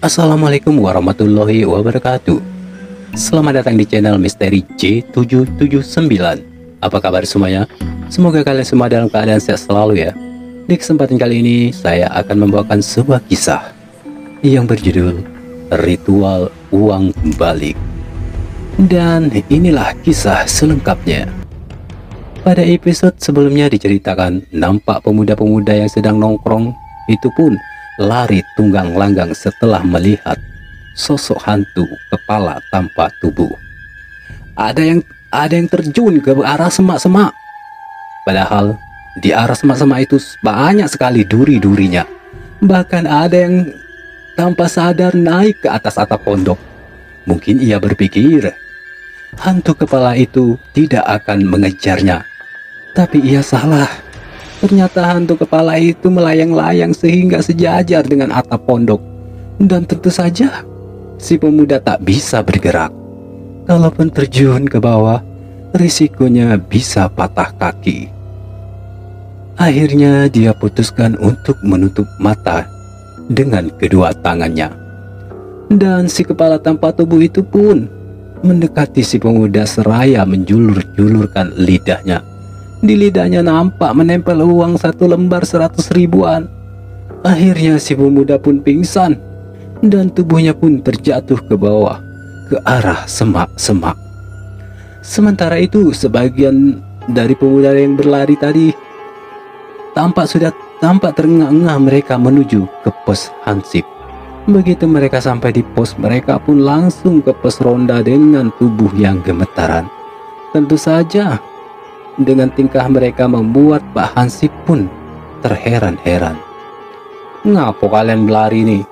Assalamualaikum warahmatullahi wabarakatuh. Selamat datang di channel Misteri J779. Apa kabar semuanya? Semoga kalian semua dalam keadaan sehat selalu ya. Di kesempatan kali ini saya akan membawakan sebuah kisah yang berjudul Ritual Uang Balik. Dan inilah kisah selengkapnya. Pada episode sebelumnya diceritakan nampak pemuda-pemuda yang sedang nongkrong itu pun lari tunggang langgang setelah melihat sosok hantu kepala tanpa tubuh. Ada yang terjun ke arah semak-semak. Padahal di arah semak-semak itu banyak sekali duri-durinya. Bahkan ada yang tanpa sadar naik ke atas atap pondok. Mungkin ia berpikir hantu kepala itu tidak akan mengejarnya. Tapi ia salah. Ternyata hantu kepala itu melayang-layang sehingga sejajar dengan atap pondok. Dan tentu saja si pemuda tak bisa bergerak. Kalaupun terjun ke bawah, risikonya bisa patah kaki. Akhirnya dia putuskan untuk menutup mata dengan kedua tangannya. Dan si kepala tanpa tubuh itu pun mendekati si pemuda seraya menjulur-julurkan lidahnya. Di lidahnya nampak menempel uang 1 lembar 100 ribuan. Akhirnya si pemuda pun pingsan dan tubuhnya pun terjatuh ke bawah ke arah semak-semak. Sementara itu sebagian dari pemuda yang berlari tadi tampak terengah-engah mereka menuju ke pos hansip. Begitu mereka sampai di pos, mereka pun langsung ke pos ronda dengan tubuh yang gemetaran. Tentu saja dengan tingkah mereka membuat Pak Hansip pun terheran-heran. "Ngapa kalian berlari nih?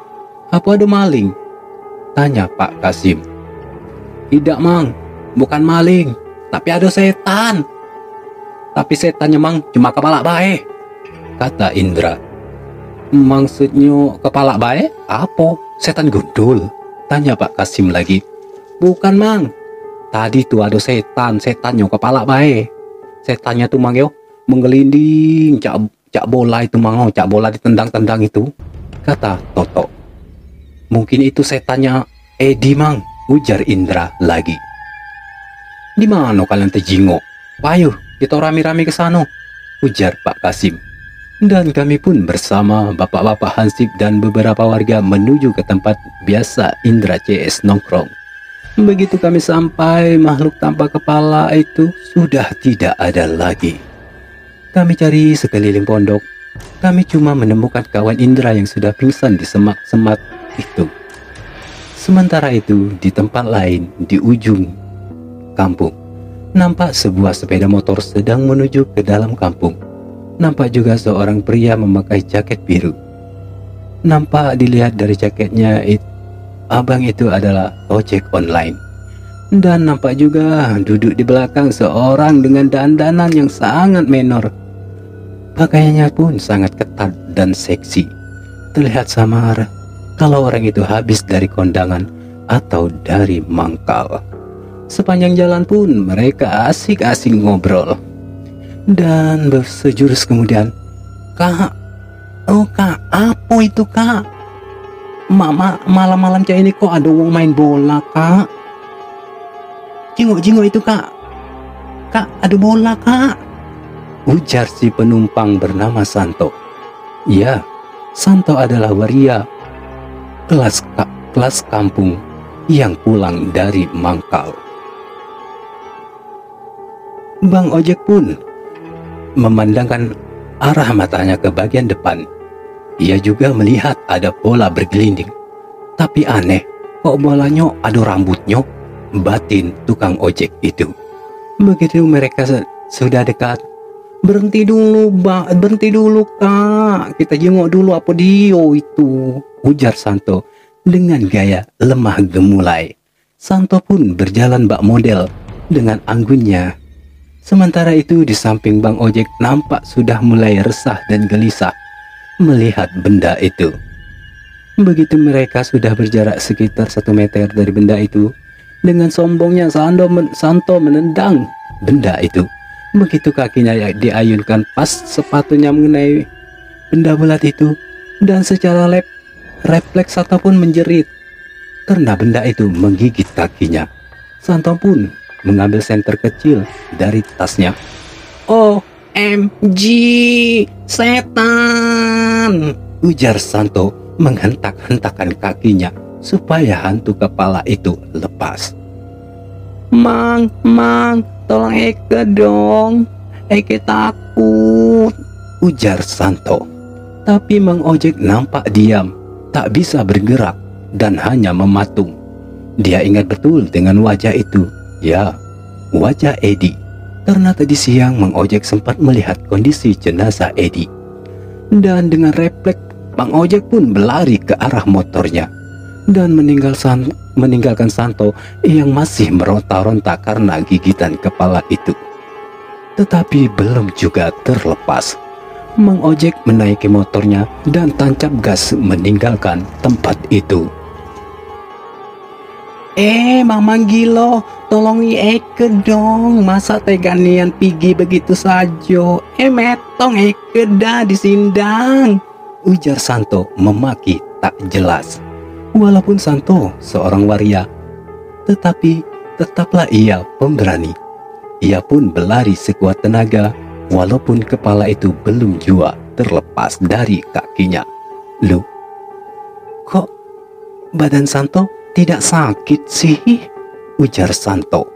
Apa ada maling?" tanya Pak Kasim. "Tidak, Mang, bukan maling, tapi ada setan." "Tapi setannya, Mang, cuma kepala bae," kata Indra. "Maksudnya kepala bae? Apa? Setan gundul?" tanya Pak Kasim lagi. "Bukan, Mang. Tadi tuh ada setannya kepala bae. Setannya tuh, Mang, yo menggelinding cak bola itu, Mang, cak bola ditendang-tendang itu," kata Toto. "Mungkin itu setannya Edi, Mang," ujar Indra lagi. "Di mana kalian terjingok? Ayo kita rame-rame ke sana," ujar Pak Kasim. Dan kami pun bersama bapak-bapak Hansip dan beberapa warga menuju ke tempat biasa Indra CS nongkrong. Begitu kami sampai, makhluk tanpa kepala itu sudah tidak ada lagi. Kami cari sekeliling pondok. Kami cuma menemukan kawan Indra yang sudah pingsan di semak-semak itu. Sementara itu, di tempat lain, di ujung kampung, nampak sebuah sepeda motor sedang menuju ke dalam kampung. Nampak juga seorang pria memakai jaket biru. Nampak dilihat dari jaketnya, abang itu adalah ojek online. Dan nampak juga duduk di belakang seorang dengan dandanan yang sangat menor. Pakaiannya pun sangat ketat dan seksi. Terlihat samar kalau orang itu habis dari kondangan atau dari mangkal. Sepanjang jalan pun mereka asik-asik ngobrol. Dan sejurus kemudian, "Kak, oh Kak, apa itu Kak? Malam-malam kayak ini kok ada orang main bola, Kak? Jingok itu, Kak. Kak, ada bola, Kak," ujar si penumpang bernama Santo. Ya, Santo adalah waria kelas kampung yang pulang dari mangkal. Bang ojek pun memandangkan arah matanya ke bagian depan. Ia juga melihat ada bola bergelinding. Tapi aneh, kok bolanya ada rambutnya, batin tukang ojek itu. Begitu mereka sudah dekat, berhenti dulu Kak, kita jenguk dulu apa dia itu," ujar Santo dengan gaya lemah gemulai. Santo pun berjalan bak model dengan anggunnya. Sementara itu di samping bang ojek nampak sudah mulai resah dan gelisah melihat benda itu. Begitu mereka sudah berjarak sekitar 1 meter dari benda itu, dengan sombongnya Santo menendang benda itu. Begitu kakinya diayunkan, pas sepatunya mengenai benda bulat itu, dan secara refleks ataupun menjerit karena benda itu menggigit kakinya. Santo pun mengambil senter kecil dari tasnya. OMG, setan! Ujar Santo menghentak-hentakan kakinya supaya hantu kepala itu lepas. Mang, tolong Eke dong. Eke takut, ujar Santo. Tapi Mang Ojek nampak diam, tak bisa bergerak dan hanya mematung. Dia ingat betul dengan wajah itu. Ya, wajah Edi. Karena tadi siang Mang Ojek sempat melihat kondisi jenazah Edi. Dan dengan refleks Mang Ojek pun berlari ke arah motornya dan meninggalkan Santo yang masih meronta-ronta karena gigitan kepala itu. Tetapi belum juga terlepas. Mang Ojek menaiki motornya dan tancap gas meninggalkan tempat itu. Mamang Gilo, tolongi Eke dong. Masa teganian pigi begitu saja? Metong Eke dah disindang, ujar Santo memaki tak jelas. Walaupun Santo seorang waria, tetapi tetaplah ia pemberani. Ia pun berlari sekuat tenaga, walaupun kepala itu belum jua terlepas dari kakinya. Loh, kok badan Santo tidak sakit sih? Ujar Santo.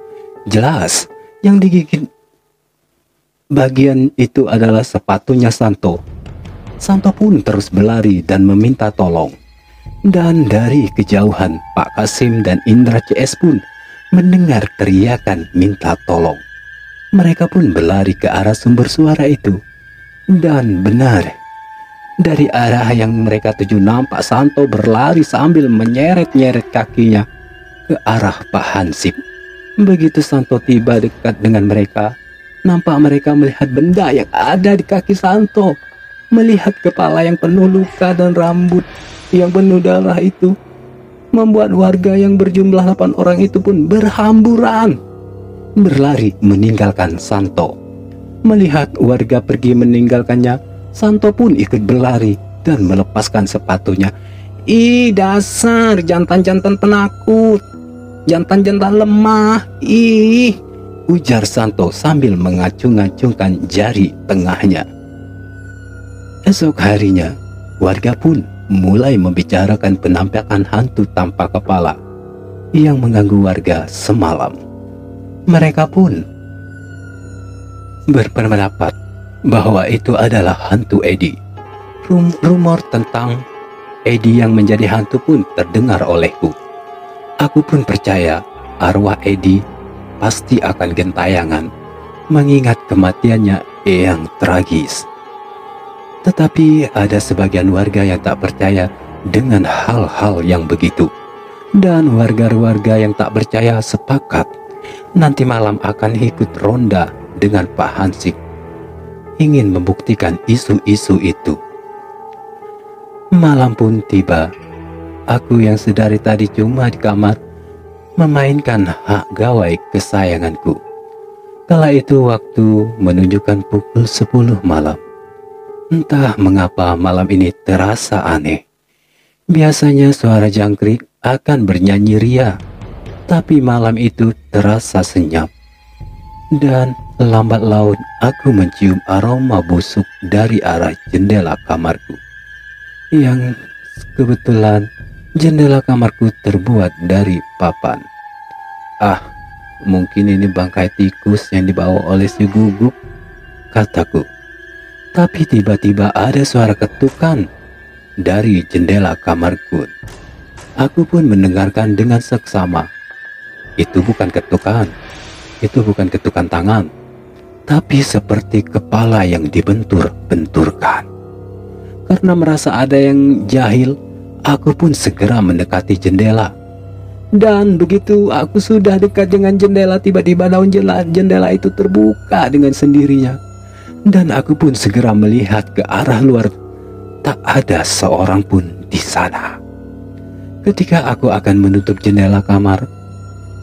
Jelas, yang digigit bagian itu adalah sepatunya Santo. Santo pun terus berlari dan meminta tolong. Dan dari kejauhan, Pak Kasim dan Indra CS pun mendengar teriakan minta tolong. Mereka pun berlari ke arah sumber suara itu. Dan benar, dari arah yang mereka tuju nampak Santo berlari sambil menyeret-nyeret kakinya ke arah Pak Hansip. Begitu Santo tiba dekat dengan mereka, nampak mereka melihat benda yang ada di kaki Santo. Melihat kepala yang penuh luka dan rambut yang penuh darah itu membuat warga yang berjumlah 8 orang itu pun berhamburan berlari meninggalkan Santo. Melihat warga pergi meninggalkannya, Santo pun ikut berlari dan melepaskan sepatunya. Ih, dasar jantan-jantan penakut, jantan-jantan lemah, ih, ujar Santo sambil mengacung-acungkan jari tengahnya. Esok harinya, warga pun mulai membicarakan penampakan hantu tanpa kepala yang mengganggu warga semalam. Mereka pun berpendapat bahwa itu adalah hantu Edi. Rumor tentang Edi yang menjadi hantu pun terdengar olehku. Aku pun percaya arwah Edi pasti akan gentayangan mengingat kematiannya yang tragis. Tetapi ada sebagian warga yang tak percaya dengan hal-hal yang begitu. Dan warga-warga yang tak percaya sepakat nanti malam akan ikut ronda dengan Pak Hansip, ingin membuktikan isu-isu itu. Malam pun tiba. Aku yang sedari tadi cuma di kamar memainkan hak gawai kesayanganku. Kala itu waktu menunjukkan pukul 10 malam. Entah mengapa malam ini terasa aneh. Biasanya suara jangkrik akan bernyanyi ria, tapi malam itu terasa senyap. Dan lambat laun aku mencium aroma busuk dari arah jendela kamarku. Yang kebetulan jendela kamarku terbuat dari papan. Mungkin ini bangkai tikus yang dibawa oleh si Guguk, kataku. Tapi tiba-tiba ada suara ketukan dari jendela kamarku. Aku pun mendengarkan dengan seksama. Itu bukan ketukan. Itu bukan ketukan tangan, tapi seperti kepala yang dibentur-benturkan. Karena merasa ada yang jahil, aku pun segera mendekati jendela. Dan begitu aku sudah dekat dengan jendela, tiba-tiba daun jendela itu terbuka dengan sendirinya. Dan aku pun segera melihat ke arah luar. Tak ada seorang pun di sana. Ketika aku akan menutup jendela kamar,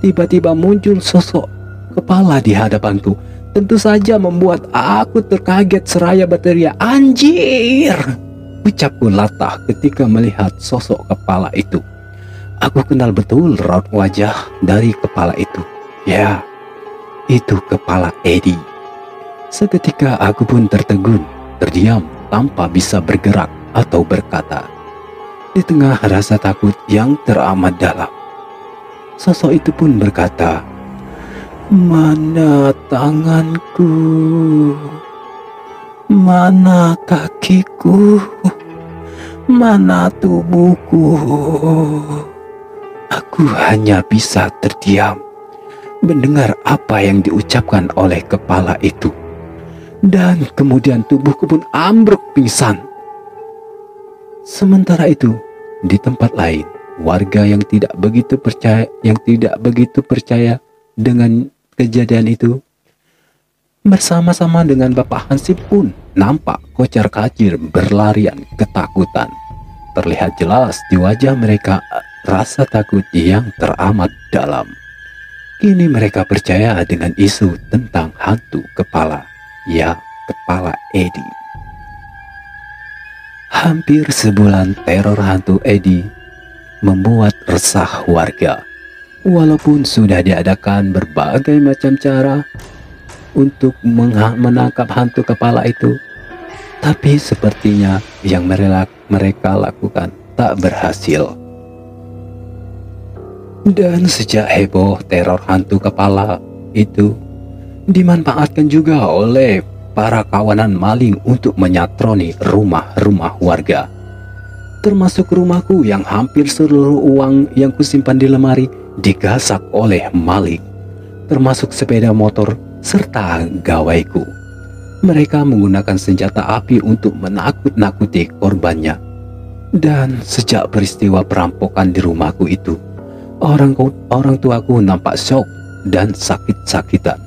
tiba-tiba muncul sosok kepala di hadapanku. Tentu saja membuat aku terkaget seraya berteriak, "Anjir!" Ucapku latah ketika melihat sosok kepala itu. Aku kenal betul raut wajah dari kepala itu. Ya, itu kepala Eddie. Seketika aku pun tertegun, terdiam tanpa bisa bergerak atau berkata. Di tengah rasa takut yang teramat dalam, sosok itu pun berkata, "Mana tanganku? Mana kakiku? Mana tubuhku?" Aku hanya bisa terdiam mendengar apa yang diucapkan oleh kepala itu. Dan kemudian tubuhku pun ambruk pingsan. Sementara itu, di tempat lain, warga yang tidak begitu percaya dengan kejadian itu bersama-sama dengan Bapak Hansip pun nampak kocar-kacir berlarian ketakutan. Terlihat jelas di wajah mereka rasa takut yang teramat dalam. Kini mereka percaya dengan isu tentang hantu kepala, ya, kepala Eddie. Hampir sebulan teror hantu Eddie membuat resah warga. Walaupun sudah diadakan berbagai macam cara untuk menangkap hantu kepala itu, tapi sepertinya yang mereka lakukan tak berhasil. Dan sejak heboh teror hantu kepala itu dimanfaatkan juga oleh para kawanan maling untuk menyatroni rumah-rumah warga. Termasuk rumahku yang hampir seluruh uang yang kusimpan di lemari digasak oleh maling. Termasuk sepeda motor serta gawaiku. Mereka menggunakan senjata api untuk menakut-nakuti korbannya. Dan sejak peristiwa perampokan di rumahku itu, orang tuaku nampak syok dan sakit-sakitan.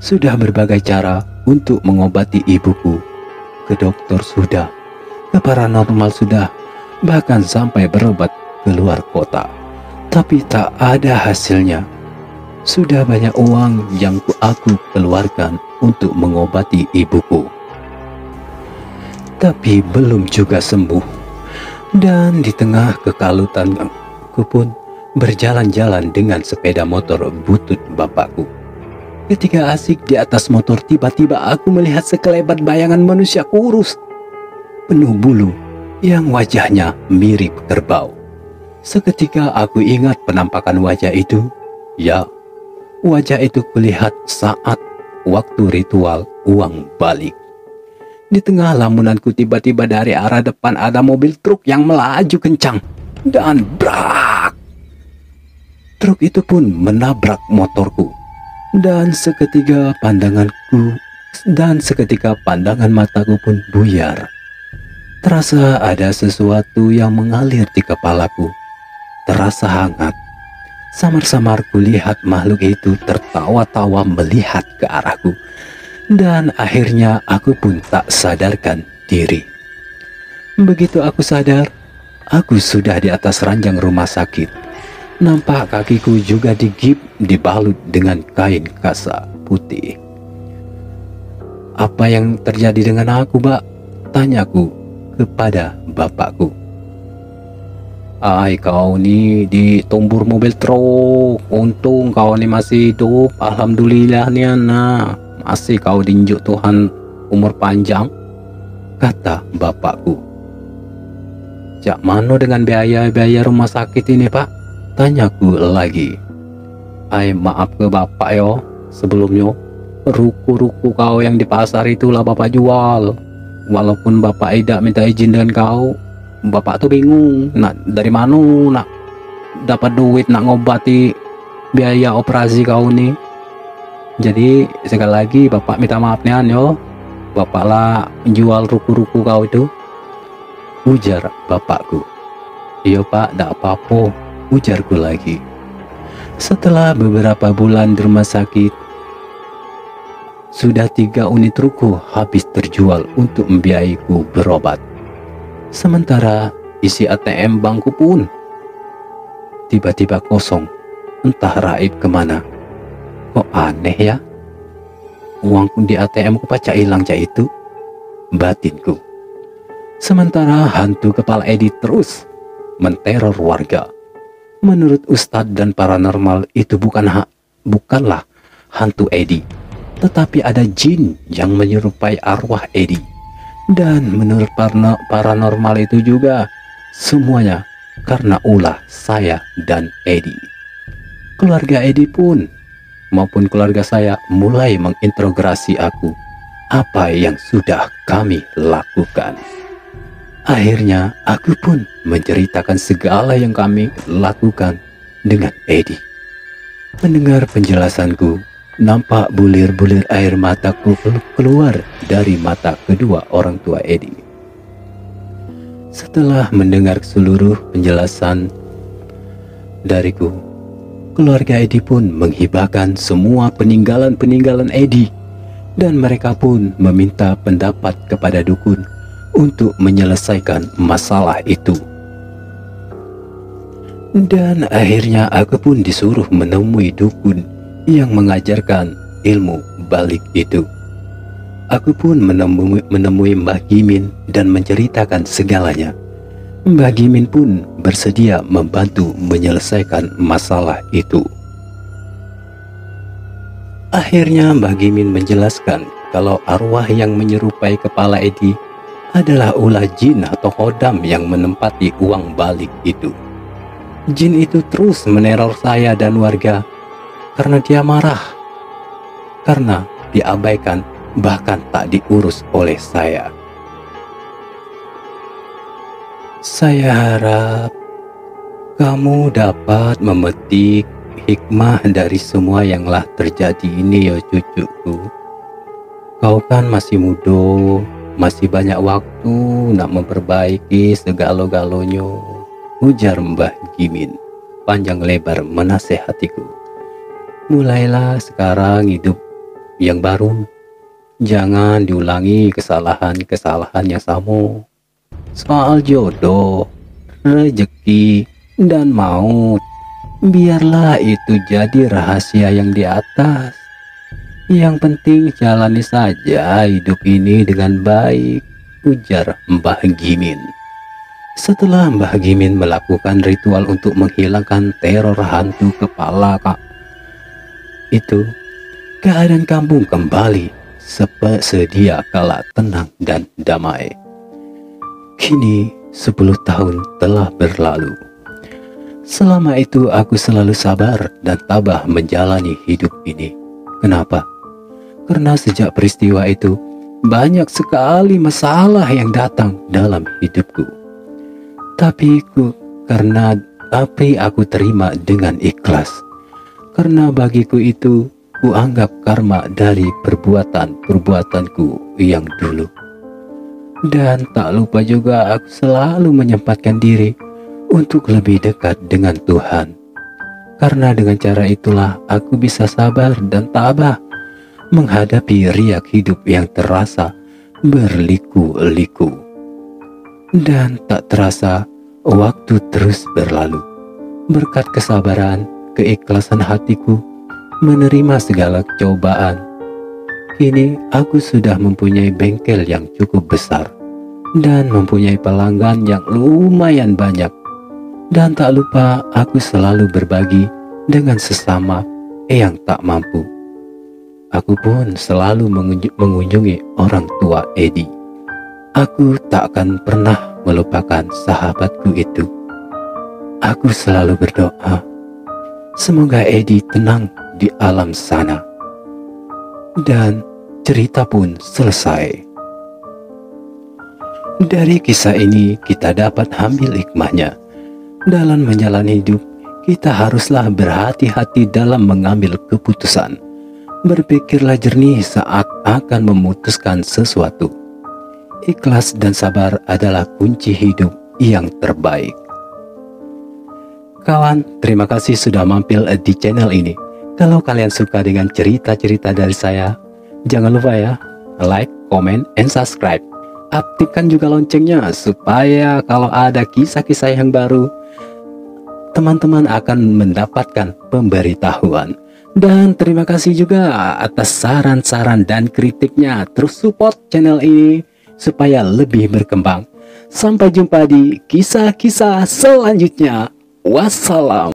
Sudah berbagai cara untuk mengobati ibuku. Ke dokter sudah, ke paranormal sudah, bahkan sampai berobat ke luar kota. Tapi tak ada hasilnya. Sudah banyak uang yang aku keluarkan untuk mengobati ibuku, tapi belum juga sembuh. Dan di tengah kekalutanku pun berjalan-jalan dengan sepeda motor butut bapakku. Ketika asik di atas motor, tiba-tiba aku melihat sekelebat bayangan manusia kurus, penuh bulu, yang wajahnya mirip kerbau. Seketika aku ingat penampakan wajah itu. Ya, wajah itu kulihat saat waktu ritual uang balik. Di tengah lamunanku, tiba-tiba dari arah depan ada mobil truk yang melaju kencang. Dan brak! Truk itu pun menabrak motorku. Dan seketika pandangan mataku pun buyar. Terasa ada sesuatu yang mengalir di kepalaku. Terasa hangat. Samar-samar kulihat makhluk itu tertawa-tawa melihat ke arahku. Dan akhirnya aku pun tak sadarkan diri. Begitu aku sadar, aku sudah di atas ranjang rumah sakit. Nampak kakiku juga dibalut dengan kain kasa putih. "Apa yang terjadi dengan aku, Mbak?" tanyaku kepada bapakku. "Ai, kau ni ditumbur mobil truk. Untung kau ni masih hidup. Alhamdulillah ni anak. Masih kau dinjuk Tuhan umur panjang," kata bapakku. "Jak mano dengan biaya rumah sakit ini, Pak?" tanyaku lagi. "Ai, maaf ke bapak yo. Sebelumnya ruku-ruku kau yang di pasar itulah bapak jual. Walaupun bapak tidak minta izin dengan kau, bapak tuh bingung dari mana nak dapat duit nak ngobati biaya operasi kau nih. Jadi sekali lagi bapak minta maaf nih yo. Bapak lah menjual ruku-ruku kau itu," ujar bapakku. "Iya Pak, tak apa-apa," ujarku lagi. Setelah beberapa bulan di rumah sakit, sudah 3 unit ruku habis terjual untuk membiayaiku berobat. Sementara isi ATM bankku pun tiba-tiba kosong, entah raib kemana. Kok aneh ya? Uangku di ATM ku pacak hilang cak itu, batinku. Sementara hantu kepala Edi terus menteror warga. Menurut Ustadz dan paranormal itu bukanlah hantu Edi, tetapi ada jin yang menyerupai arwah Edi. Dan menurut paranormal itu juga semuanya karena ulah saya dan Edi. Keluarga Edi pun maupun keluarga saya mulai menginterogasi aku apa yang sudah kami lakukan. Akhirnya aku pun menceritakan segala yang kami lakukan dengan Edi. Mendengar penjelasanku, nampak bulir-bulir air mataku keluar dari mata kedua orang tua Edi. Setelah mendengar seluruh penjelasan dariku, keluarga Edi pun menghibahkan semua peninggalan-peninggalan Edi, dan mereka pun meminta pendapat kepada dukun untuk menyelesaikan masalah itu. Dan akhirnya aku pun disuruh menemui dukun yang mengajarkan ilmu balik itu. Aku pun menemui Mbah Gimin dan menceritakan segalanya. Mbah Gimin pun bersedia membantu menyelesaikan masalah itu. Akhirnya Mbah Gimin menjelaskan kalau arwah yang menyerupai kepala Edi adalah ulah jin atau hodam yang menempati uang balik itu. Jin itu terus meneror saya dan warga karena dia marah, karena diabaikan bahkan tak diurus oleh saya. Saya harap kamu dapat memetik hikmah dari semua yang telah terjadi ini ya cucuku. Kau kan masih muda, masih banyak waktu nak memperbaiki segala-galanya, ujar Mbah Gimin panjang lebar menasehatiku. Mulailah sekarang hidup yang baru. Jangan diulangi kesalahan-kesalahan yang sama. Soal jodoh, rezeki, dan maut, biarlah itu jadi rahasia yang di atas. Yang penting jalani saja hidup ini dengan baik, ujar Mbah Gimin. Setelah Mbah Gimin melakukan ritual untuk menghilangkan teror hantu kepala itu, keadaan kampung kembali sedia kala tenang dan damai. Kini 10 tahun telah berlalu. Selama itu aku selalu sabar dan tabah menjalani hidup ini. Kenapa? Karena sejak peristiwa itu banyak sekali masalah yang datang dalam hidupku. Tapi aku terima dengan ikhlas. Karena bagiku itu kuanggap karma dari perbuatanku yang dulu. Dan tak lupa juga aku selalu menyempatkan diri untuk lebih dekat dengan Tuhan. Karena dengan cara itulah aku bisa sabar dan tabah menghadapi riak hidup yang terasa berliku-liku. Dan tak terasa waktu terus berlalu. Berkat kesabaran, keikhlasan hatiku menerima segala cobaan, kini aku sudah mempunyai bengkel yang cukup besar dan mempunyai pelanggan yang lumayan banyak. Dan tak lupa aku selalu berbagi dengan sesama yang tak mampu. Aku pun selalu mengunjungi orang tua Edi. Aku tak akan pernah melupakan sahabatku itu. Aku selalu berdoa, semoga Edi tenang di alam sana. Dan cerita pun selesai. Dari kisah ini kita dapat ambil hikmahnya. Dalam menjalani hidup, kita haruslah berhati-hati dalam mengambil keputusan. Berpikirlah jernih saat akan memutuskan sesuatu. Ikhlas dan sabar adalah kunci hidup yang terbaik. Kawan, terima kasih sudah mampir di channel ini. Kalau kalian suka dengan cerita-cerita dari saya, jangan lupa ya, like, comment, and subscribe. Aktifkan juga loncengnya supaya kalau ada kisah-kisah yang baru, teman-teman akan mendapatkan pemberitahuan. Dan terima kasih juga atas saran-saran dan kritiknya. Terus support channel ini supaya lebih berkembang. Sampai jumpa di kisah-kisah selanjutnya. Wassalam.